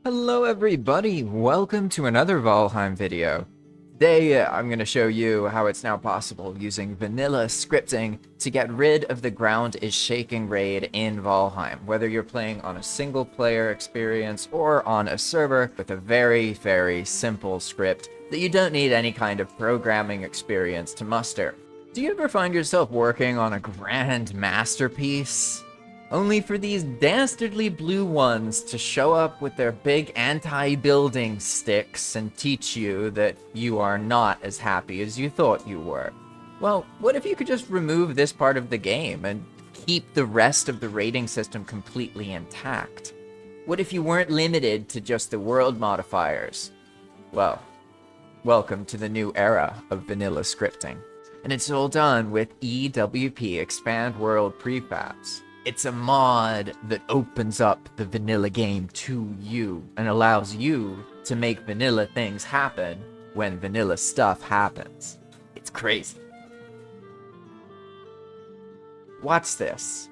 Hello everybody, welcome to another Valheim video. Today I'm going to show you how it's now possible using vanilla scripting to get rid of the ground is shaking raid in Valheim, whether you're playing on a single player experience or on a server with a very simple script that you don't need any kind of programming experience to muster. Do you ever find yourself working on a grand masterpiece, only for these dastardly blue ones to show up with their big anti-building sticks and teach you that you are not as happy as you thought you were? Well, what if you could just remove this part of the game and keep the rest of the rating system completely intact? What if you weren't limited to just the world modifiers? Well, welcome to the new era of vanilla scripting. And it's all done with EWP, Expand World Prefabs. It's a mod that opens up the vanilla game to you and allows you to make vanilla things happen when vanilla stuff happens. It's crazy. Watch this.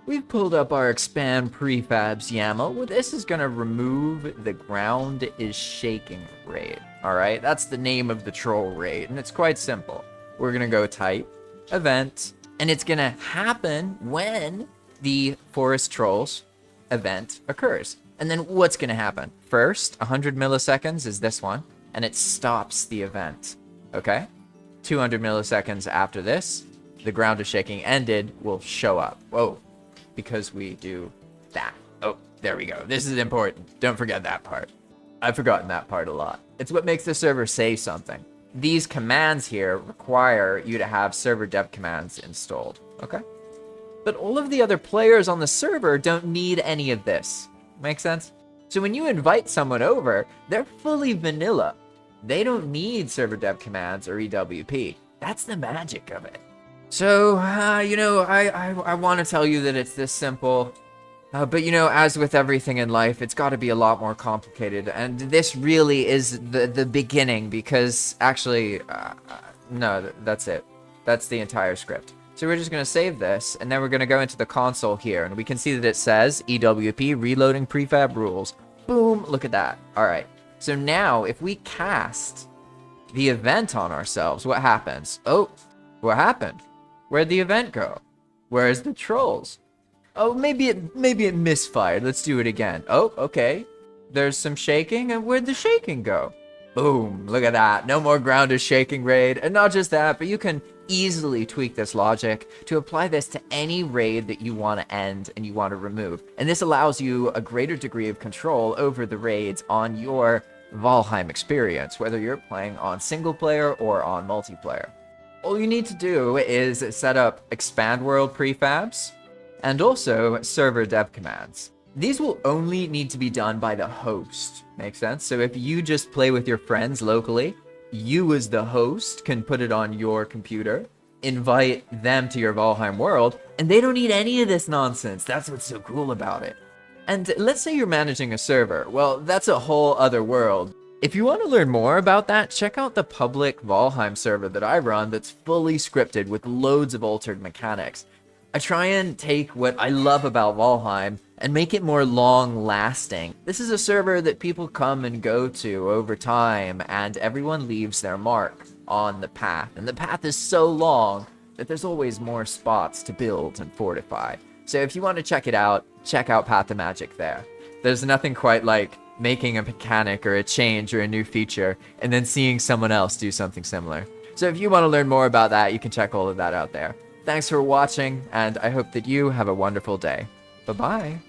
We've pulled up our Expand Prefabs YAML. Well, this is going to remove the ground is shaking raid. Alright, that's the name of the troll raid, and it's quite simple. We're going to go type event, and it's going to happen when the Forest Trolls event occurs. And then what's going to happen? First, 100 milliseconds is this one, and it stops the event. Okay? 200 milliseconds after this, the ground is shaking ended will show up. Whoa, because we do that. Oh, there we go. This is important. Don't forget that part. I've forgotten that part a lot. It's what makes the server say something. These commands here require you to have server Devcommands installed. Okay? But all of the other players on the server don't need any of this. Make sense? So when you invite someone over, they're fully vanilla. They don't need server Devcommands or EWP. That's the magic of it. So, I want to tell you that it's this simple. But, as with everything in life, it's got to be a lot more complicated. And this really is the beginning because, actually, no, that's it. That's the entire script. So we're just going to save this, and then we're going to go into the console here, and we can see that it says EWP reloading prefab rules. Boom, look at that. All right, so now if we cast the event on ourselves, what happens? Oh, what happened? Where'd the event go? Where's the trolls? Oh, maybe it misfired. Let's do it again. Oh, okay. There's some shaking, and where'd the shaking go? Boom, look at that. No more ground is shaking raid. And not just that, but you can easily tweak this logic to apply this to any raid that you want to end and you want to remove. And this allows you a greater degree of control over the raids on your Valheim experience, whether you're playing on single player or on multiplayer. All you need to do is set up Expand World Prefabs and also server Devcommands. These will only need to be done by the host. Make sense? So if you just play with your friends locally, you as the host can put it on your computer, invite them to your Valheim world, and they don't need any of this nonsense. That's what's so cool about it. And let's say you're managing a server. Well, that's a whole other world. If you want to learn more about that, check out the public Valheim server that I run that's fully scripted with loads of altered mechanics. I try and take what I love about Valheim and make it more long-lasting. This is a server that people come and go to over time, and everyone leaves their mark on the path. And the path is so long that there's always more spots to build and fortify. So if you want to check it out, check out Path of Magic there. There's nothing quite like making a mechanic or a change or a new feature, and then seeing someone else do something similar. So if you want to learn more about that, you can check all of that out there. Thanks for watching, and I hope that you have a wonderful day. Bye-bye.